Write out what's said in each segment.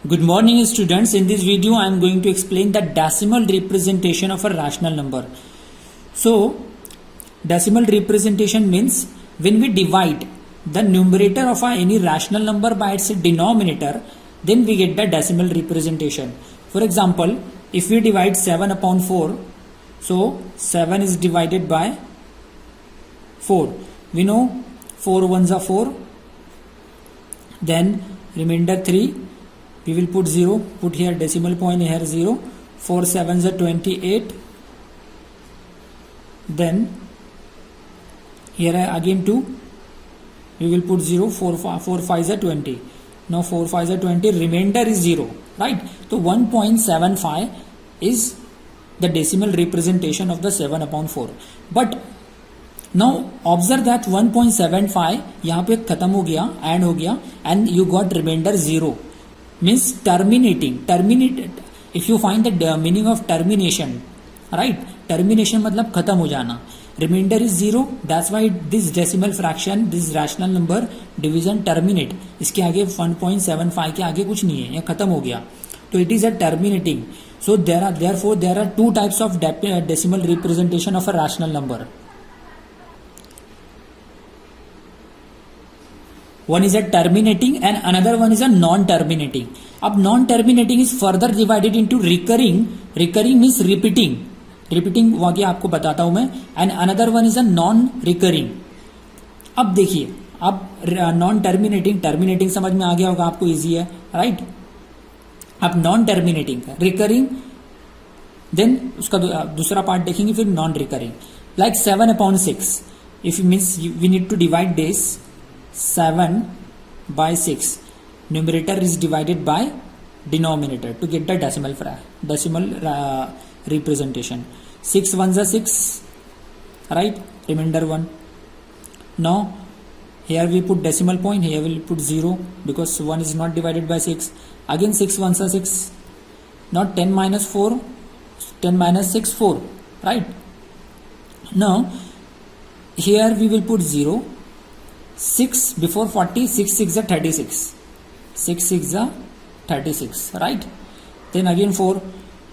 Good morning students. In this video I am going to explain the decimal representation of a rational number. So decimal representation means when we divide the numerator of any rational number by its denominator, then we get the decimal representation. For example, if we divide 7 upon 4, so 7 is divided by 4. We know 4 ones are 4, then remainder 3. We will put 0, put here decimal point, here 0, 4 7s are 28, then here again 2, we will put 0, 4 5s are 20, now 4 5s are 20, remainder is 0, right? So 1.75 is the decimal representation of the 7 upon 4. But now observe that 1.75 यहाँ पे खत्म हो गया, add हो गया, and you got remainder 0. Means terminating. If you find the meaning of termination, right? Termination मतलब खत्म हो जाना. Remainder is 0. That's why this decimal fraction, this rational number division terminate. इसके आगे 1.75 के आगे कुछ नहीं है, ये खत्म हो गया. तो it is a terminating. So therefore there are two types of decimal representation of a rational number. One is a terminating and another one is a non-terminating. अब non-terminating is further divided into recurring. Recurring means repeating. Repeating वो आगे आपको बताता हूं मैं. And another one is a non-recurring. अब देखिए, अब non-terminating, terminating समझ में आ गया होगा आपको, easy है, right? अब non-terminating, recurring, then उसका दूसरा पार्ट देखेंगे, फिर non-recurring. Like 7 upon 6. If it means we need to divide this 7 by 6. Numerator is divided by denominator to get the decimal representation. 6 ones are 6, right? Remainder 1. Now here we put decimal point, here we will put 0 because 1 is not divided by 6. Again 6 ones are 6. Now 10 minus 4, 10 minus 6, 4, right? Now here we will put 0. 6 before 40, 6 6 are 36. 6 6 are 36, right? Then again 4.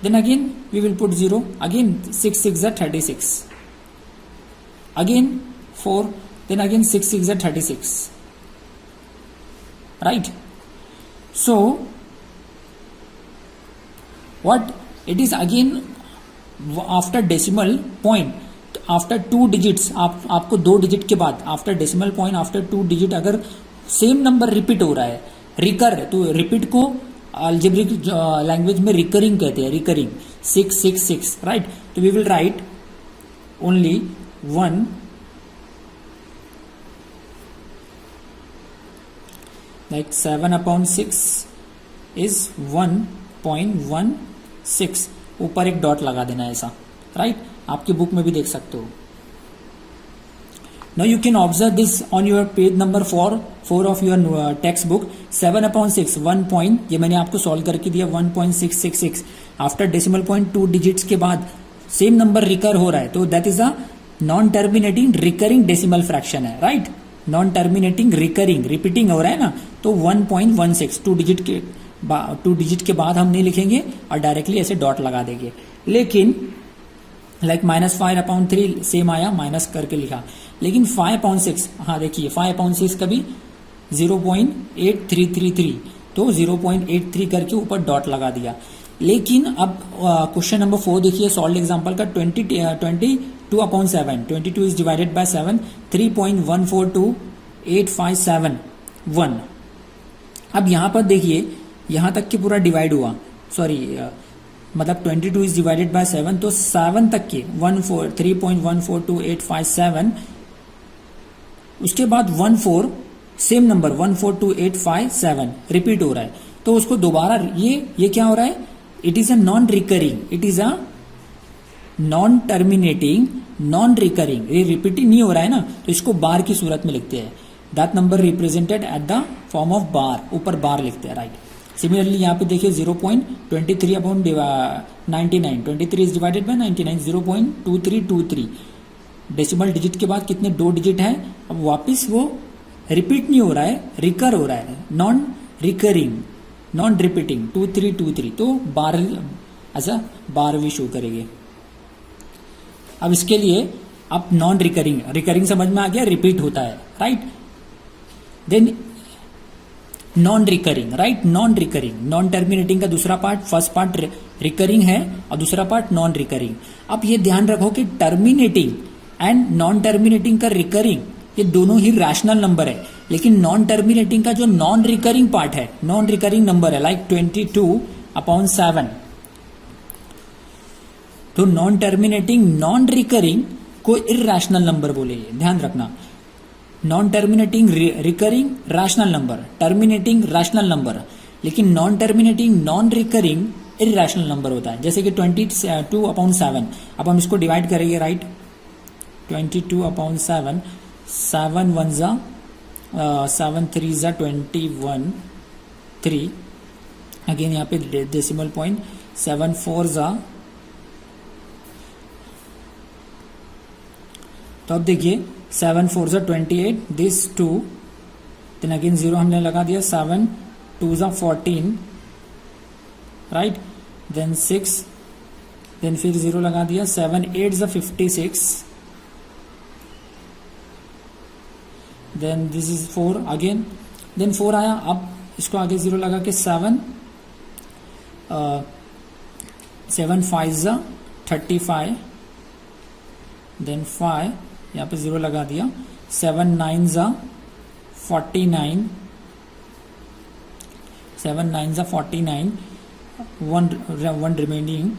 Then again we will put 0. Again 6 6 are 36. Again 4. Then again 6 6 are 36. Right? So what it is again after decimal point. After 2 digits आपको 2 digit के बाद after decimal point after 2 digit अगर same number repeat हो रहा है, recur, तो repeat को algebraic language में रिकरिंग कहते हैं. Recurring 6 6 6, right? तो we will write only 1 like 7 upon 6 is 1.16. ऊपर एक डॉट लगा देना ऐसा, राइट? आपकी बुक में भी देख सकते हो. Now you can observe this on your page number 4 of your text book. 7 upon 6 1 point, ये मैंने आपको सॉल्व करके दिया, 1.666. आफ्टर डेसिमल पॉइंट 2 डिजिट्स के बाद सेम नंबर रिकर हो रहा है, तो that is a non terminating recurring decimal fraction है, right? Non terminating recurring, repeating हो रहा है ना, तो 1.16 2 डिजिट के बाद हम नहीं लिखेंगे और डायरेक्टली ऐसे डॉट लगा देंगे. लेकिन लाइक -5 अपॉन 3 सेम आया, माइनस करके लिखा. लेकिन 5 अपॉन 6, हाँ देखिए 5 अपॉन 6 का भी 0.8333, तो 0.83 करके ऊपर डॉट लगा दिया. लेकिन अब क्वेश्चन नंबर 4 देखिए, सॉल्व एग्जांपल का. 22 अपॉन 7, 22 इज डिवाइडेड बाय 7, 3.142857 अब यहां पर देखिए, यहां तक के पूरा डिवाइड हुआ, सॉरी मतलब 22 इज डिवाइडेड बाय 7, तो 7 तक के 3.142857, उसके बाद 14 सेम नंबर 142857 रिपीट हो रहा है. तो उसको दोबारा ये क्या हो रहा है? It is a non recurring, it is a non terminating, non recurring. ये रिपीटिंग नहीं हो रहा है ना, तो इसको बार की सूरत में लिखते हैं. That number represented at the form of बार, ऊपर बार लिखते हैं, राइट? सिमिलरली यहाँ पे देखिए 0.23 upon 99, 23 is divided bye 99, 0.2323. Decimal digit के बाद कितने 2 डिजिट है, अब वापस वो रिपीट नहीं हो रहा है, रिकर हो रहा है, नॉन रिकरिंग, नॉन रिपीटिंग 2323, तो 12 ऐसा 12वीं शो करेगी। अब इसके लिए अब नॉन रिकरिंग, रिकरिंग समझ में आ गया, रिपीट होता है, right. Then non recurring, right, non recurring, non terminating का दूसरा पार्ट, फर्स्ट पार्ट रिकरिंग है और दूसरा पार्ट नॉन रिकरिंग। अब ये ध्यान रखो कि टर्मिनेटिंग एंड नॉन टर्मिनेटिंग का रिकरिंग ये दोनों ही रैशनल नंबर है, लेकिन नॉन टर्मिनेटिंग का जो नॉन रिकरिंग पार्ट है, नॉन रिकरिंग नंबर है, लाइक 22/7, तो नॉन टर्मिनेटिंग नॉन रिकरिंग को इरैशनल नंबर बोलेंगे, ध्यान रखना। Non terminating recurring rational number, terminating rational number, लेकिन non terminating non recurring irrational number होता है। जैसे कि 22/7, अब हम इसको डिवाइड करेंगे, राइट, 22/7, 7 1 7 3 21, 3, अगेन यहाँ पे डेसिमल पॉइंट, 7 4 तो अब देखिए 7 4 28, दिस 2, देन अगेन 0 हमने लगा दिया, 7 2 14, राइट, देन 6, देन फिर 0 लगा दिया, 7 8 56, then this is 4 again, then 4 आया, अब इसको आगे 0 लगा के 7 5 35, देन 5 यहाँ पे 0 लगा दिया, 7 9 49, 7 9 49, 1 रिमेनिंग,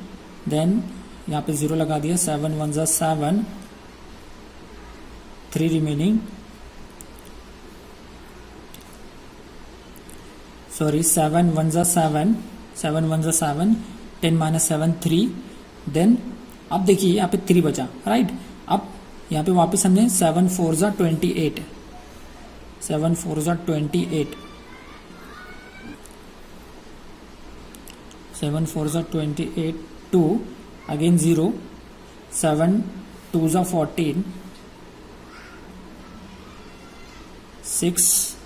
देन यहाँ पे 0 लगा दिया, 7 1 7, 3 रिमेनिंग, सॉरी 7 1 7, 7 1 7, 10 -7 3, देन अब देखिए यहाँ पे 3 बचा, राइट। अब यहाँ पे वापस हमने 7 4 28, 7 4 28, 7 4 28, 2, again 0, 7 2 14, 6,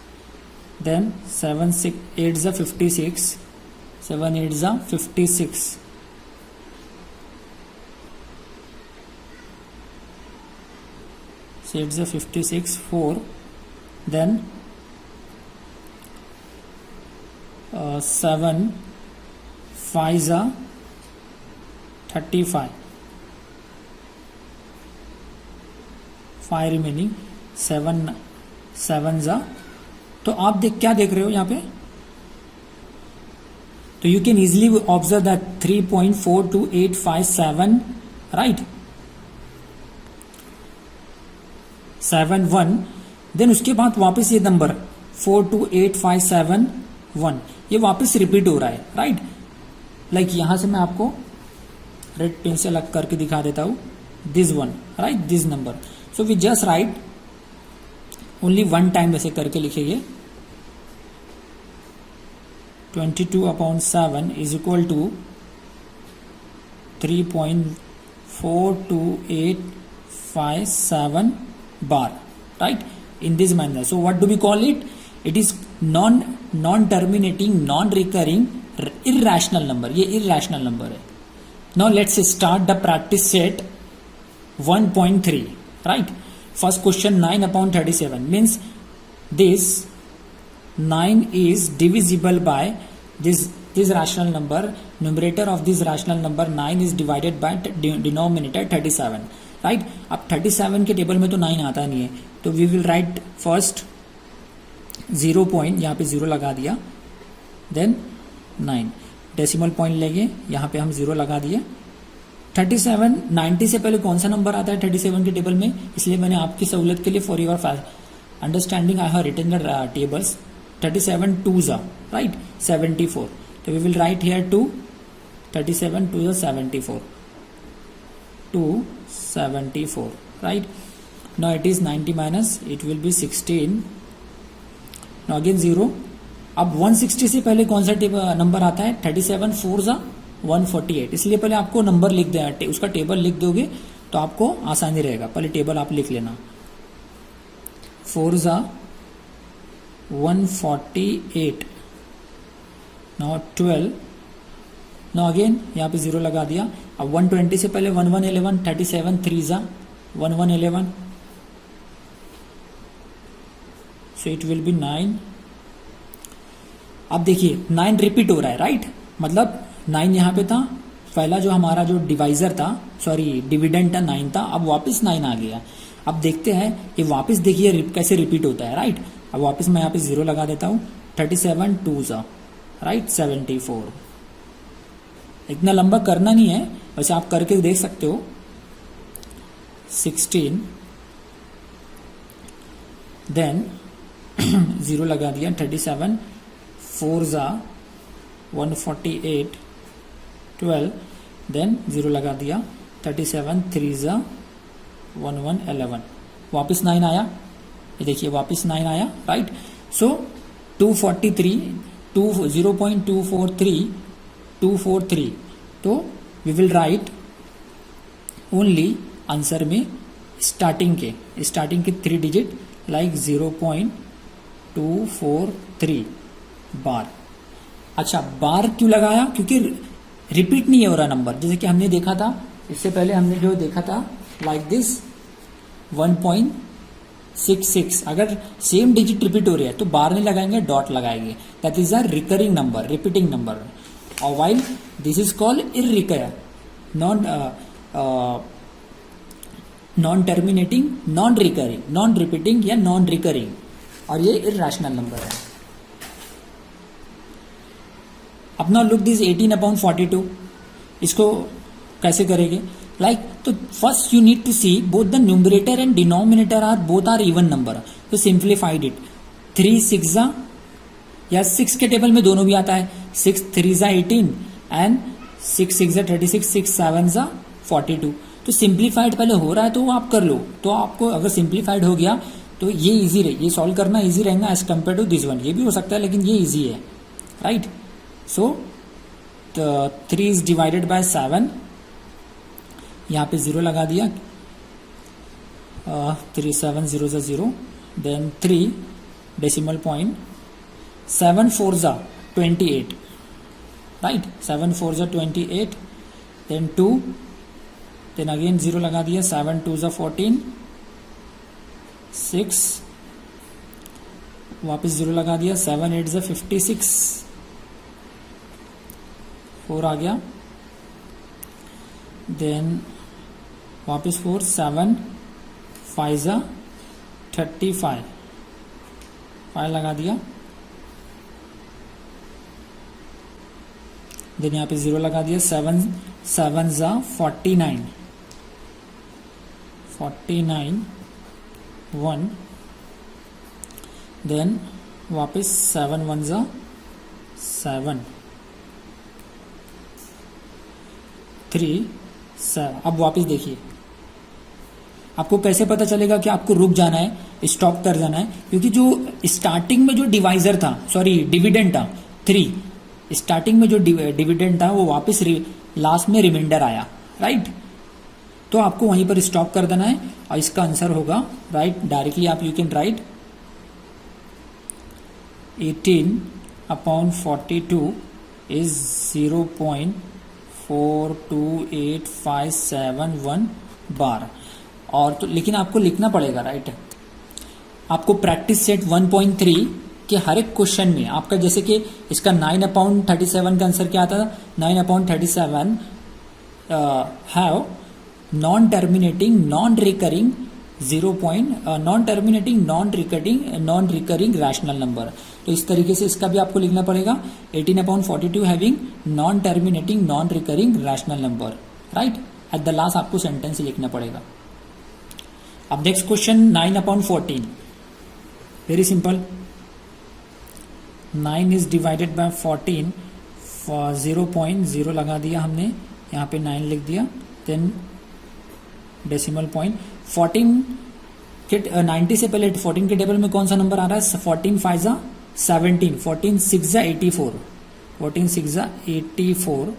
then 7 8 56, 7 8 56, so it's a 56, 4, then 7 5 35, 5 remaining, 7 7 तो आप क्या देख रहे हो यहाँ पे, तो you can easily observe that 3.42857, right, 7 1, then उसके बाद वापस ये नंबर 428571 ये वापस रिपीट हो रहा है, राइट। लाइक यहां से मैं आपको रेड पेन से अलग करके दिखा देता हूं, this one, right, this number, so we just write only one time ऐसे करके लिखेंगे, 22/7 is equal to 3.42857 bar, right, in this manner. So what do we call it? It is non-terminating, non-recurring, irrational number. ये irrational number है. Now let's start the practice set 1.3, right. First question, 9/37 means this 9 is divisible by this rational number. Numerator of this rational number 9 is divided by denominator 37. Right, अब 37 के table में तो 9 आता नहीं है, तो we will write first 0 point, यहाँ पे 0 लगा दिया, देन 9 डेसिमल पॉइंट लेंगे, यहाँ पे हम 0 लगा दिए। 37 90 से पहले कौन सा नंबर आता है 37 के टेबल में, इसलिए मैंने आपकी सहूलत के लिए for your understanding I have written the tables. 37 2 right 74, तो we will write here 2, 37 2 74, 274, right. Now it is 90 minus, it will be 16. Now again 0. अब 160 से पहले कौन सा नंबर आता है, 37 4 148, इसलिए पहले आपको नंबर लिख देना, उसका टेबल लिख दोगे तो आपको आसानी रहेगा। पहले टेबल आप लिख लेना, 4 148, नाउ 12, नाउ अगेन यहाँ पे 0 लगा दिया. अब 120 से पहले 1111, 37 3 जा 1111, सो इट विल बी 9. अब देखिए 9 रिपीट हो रहा है, राइट? मतलब 9 यहाँ पे था, पहला जो हमारा जो डिवाइजर था, सॉरी डिविडेंड था 9 था, अब वापस 9 आ गया. अब देखते हैं ये वापस, देखिए कैसे रिपीट होता है, राइट? अब वापस मैं यहाँ पे 0 लगा देता हूँ. 37 2 जा, राइट? 74. इतना लंबा करना नहीं है, वैसे आप करके देख सकते हो. 16, देन 0 लगा दिया. 37 4 जा 148, 12, देन 0 लगा दिया. 37 3 जा 1111, वापस 9 आया. ये देखिए वापस 9 आया, राइट? सो 243 2.243 तो we will write only answer में स्टार्टिंग के 3 डिजिट लाइक 0.243 बार. अच्छा, बार क्यों लगाया? क्योंकि रिपीट नहीं हो रहा नंबर. जैसे कि हमने देखा था, इससे पहले हमने जो देखा था लाइक दिस 1.66, अगर सेम डिजिट रिपीट हो रही है तो बार नहीं लगाएंगे, डॉट लगाएंगे. That is a recurring number, repeating number. और वाइल दिस इज कॉल्ड इररिकर, non terminating, non recurring, non repeating या नॉन रिकरिंग, और ये इररेशनल नंबर है. अब नाउ लुक दिस 18/42. इसको कैसे करेंगे? लाइक तो first you need to see both the numerator and denominator are both are even number. तो सिंप्लीफाइड इट. 3 6 जा, या 6 के टेबल में दोनों भी आता है. 6 3 जा 18 एंड 6 6 जा 36, 6 7 जा 42. तो सिंप्लीफाइड पहले हो रहा है तो आप कर लो. तो आपको अगर सिंप्लीफाइड हो गया तो ये इजी रहे, ये सॉल्व करना इजी रहेगा as compare to this one. ये भी हो सकता है लेकिन ये इजी है, right? So 3 is divided by 7, यहाँ पे 0 लगा दिया. 3 7 0 जा 0, देन 3 डेसिमल पॉइंट. 7 4 जा 28, राइट? 7 4 जा 28, देन 2, देन अगेन 0 लगा दिया. 7 2 जा 14, 6, वापस 0 लगा दिया. 7 8 जा 56, 4 आ गया. देन वापस 4, 7 5 जा 35, 5 लगा दिया. देन यहाँ पे 0 लगा दिया. 7 7 जा 49, 1, देन वापस 7 1 जा 7, 3 7. अब वापस देखिए, आपको कैसे पता चलेगा कि आपको रुक जाना है, स्टॉप कर जाना है? क्योंकि जो स्टार्टिंग में जो डिवाइजर था, सॉरी डिविडेंड था 3, स्टार्टिंग में जो डिविडेंड था वो वापस लास्ट में रिमाइंडर आया, राइट? तो आपको वहीं पर स्टॉप कर देना है और इसका आंसर होगा, राइट? डायरेक्टली आप यू कैन राइट 18/42 इज 0.42857 बार. और तो लेकिन आपको लिखना पड़ेगा, राइट? आपको प्रैक्टिस सेट 1.3 के हर एक क्वेश्चन में आपका, जैसे कि इसका 9/37 का आंसर क्या आता था? 9/37 have non terminating non recurring non recurring rational number. तो इस तरीके से इसका भी आपको लिखना पड़ेगा. 18/42 having non terminating non recurring rational number, right? At the last आपको सेंटेंस लिखना पड़ेगा. अब next question 9/14. Very simple. 9 is divided bye 14, 0.0 लगा दिया हमने, यहाँ पे 9 लिख दिया. Then decimal point. 14 के 90 से पहले 14 के टेबल में कौन सा नंबर आ रहा है? 14 5 जा 17, 14 6 जा 84, 14 6 जा 84,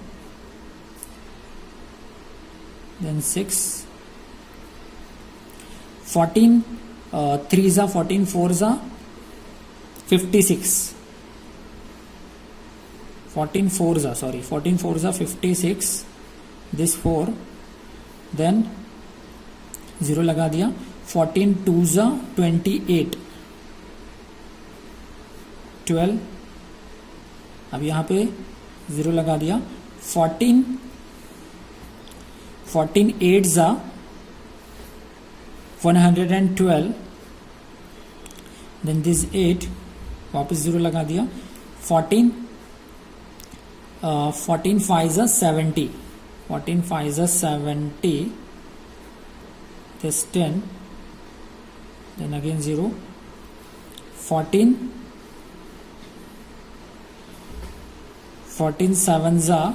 देन 6, 14 3 जा 14, 4 जा 56, 14 4s are, sorry, 14 4s are 56, this 4, then 0 लगा दिया, 14 2s are 28, 12, अब यहाँ पे 0 लगा दिया, 14 8s are 112, then this 8, वापस 0 लगा दिया, 14 5s are 70, 14 5s are 70, this 10, then again 0, 14 7s are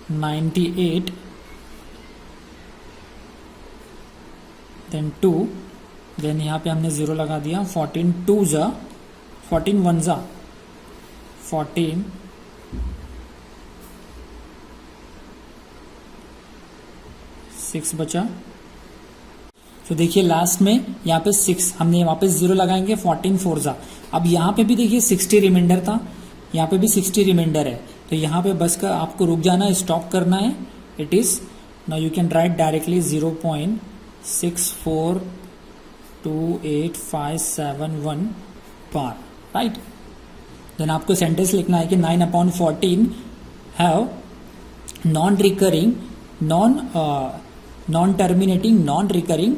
98, then 2, then यहाँ पे हमने 0 लगा दिया, 14 2s are 14 1s are 14, 6 बचा। तो देखिए लास्ट में यहाँ पे 6 हमने वापस 0 लगाएंगे, 14 4s are, अब यहाँ पे भी देखिए 60 रिमाइंडर था, यहाँ पे भी 60 रिमाइंडर है, तो यहाँ पे बस का आपको रुक जाना है, स्टॉप करना है, it is now you can write directly 0.642857 bar, right. Then आपको सेंटेंस लिखना है कि 9/14 have non recurring non terminating non recurring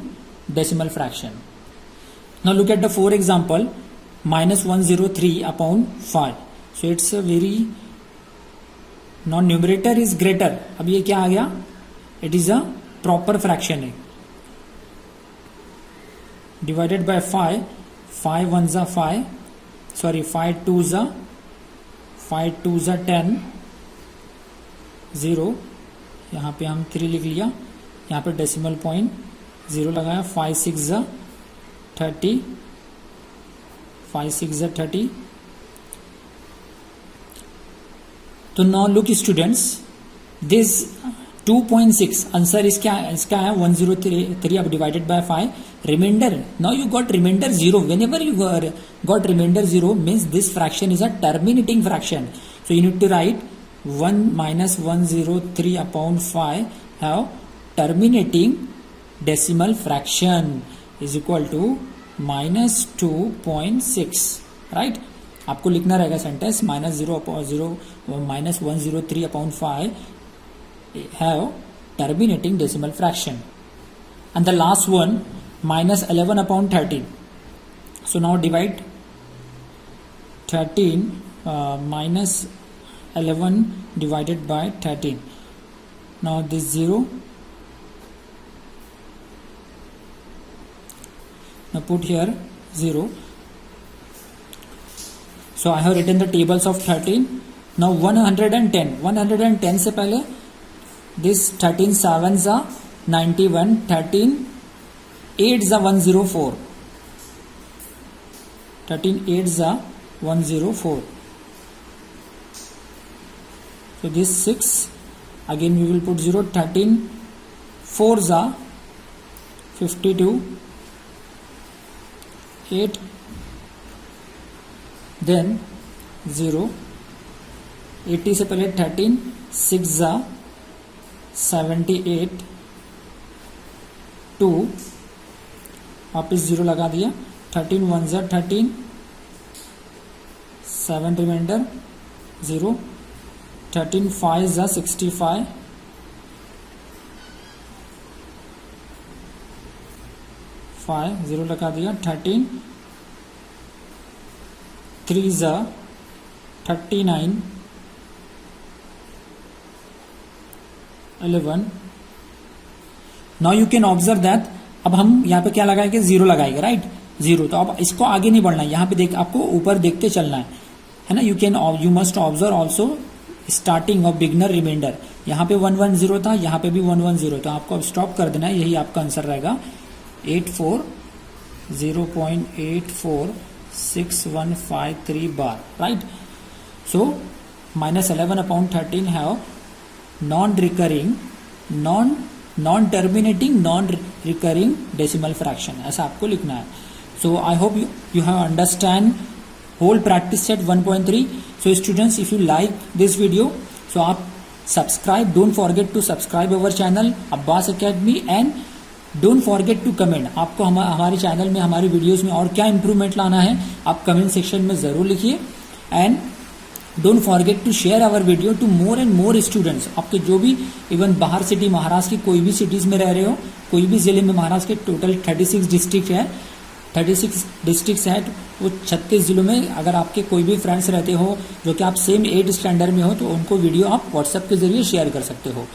decimal fraction. Now look at the 4 example, -103/5, so it's a very non numerator is greater, अब ये क्या आ गया, it is a proper fraction है, divided by 5, 5 1s are 5, sorry 5 2s are 10, 0, यहाँ पे हम 3 लिख लिया, यहाँ पे डेसिमल पॉइंट 0 लगाया, 5 6 are 30, 5 6 are 30। तो now look students, this 2.6 answer इसका है 103 अब divided by 5, remainder, now you got remainder 0, whenever you got remainder 0 means this fraction is a terminating fraction, so you need to write 1 -103/5 have terminating decimal fraction is equal to -2.6, right। आपको लिखना रहेगा sentence -103/5 have terminating decimal fraction, and the last one -11/13, so now divide 13 -11 divided by 13, now this 0, now put here 0, so I have written the tables of 13, now 110 से पहले this 13 7s are 91, 13 8s are 104, 13 8s are 104, so this 6, again we will put 0, 13 4s are 52, 8, then 0, 80 से पहले 13 6 are 78, 2, वापिस 0 लगा दिया, 13 1s are 13, 7 reminder 0, 13 5s are 65, 5 0 लगा दिया, 13 3s are 39, 11, now you can observe that, अब हम यहाँ पे क्या लगाएंगे, 0 लगाएंगे, राइट, 0, तो अब इसको आगे नहीं बढ़ना है, यहाँ पे देख आपको ऊपर देखते चलना है ना। You must observe also starting of beginner remainder, यहाँ पे 110 था, यहाँ पे भी 110, तो आपको अब स्टॉप कर देना है, यही आपका आंसर रहेगा 0.846153 bar, right. So -11/13 have non recurring non terminating non recurring decimal fraction, ऐसा आपको लिखना है। So I hope you have understand whole practice set 1.3. So students, if you like this video, so आप subscribe, don't forget to subscribe our channel Abbas Academy and don't forget to comment. आपको हमारे channel में हमारी videos में और क्या improvement लाना है आप कमेंट सेक्शन में जरूर लिखिए. And don't forget to share our video to more and more students. आपके जो भी इवन बाहर सिटी महाराष्ट्र की कोई भी सिटीज में रह रहे हो, कोई भी जिले में महाराष्ट्र के टोटल 36 डिस्ट्रिक्ट है, 36 डिस्ट्रिक्ट है, वो 36 जिलों में अगर आपके कोई भी फ्रेंड्स रहते हो जो कि आप सेम 8 स्टैंडर्ड में हो, तो उनको वीडियो आप व्हाट्सएप के जरिए शेयर कर सकते हो.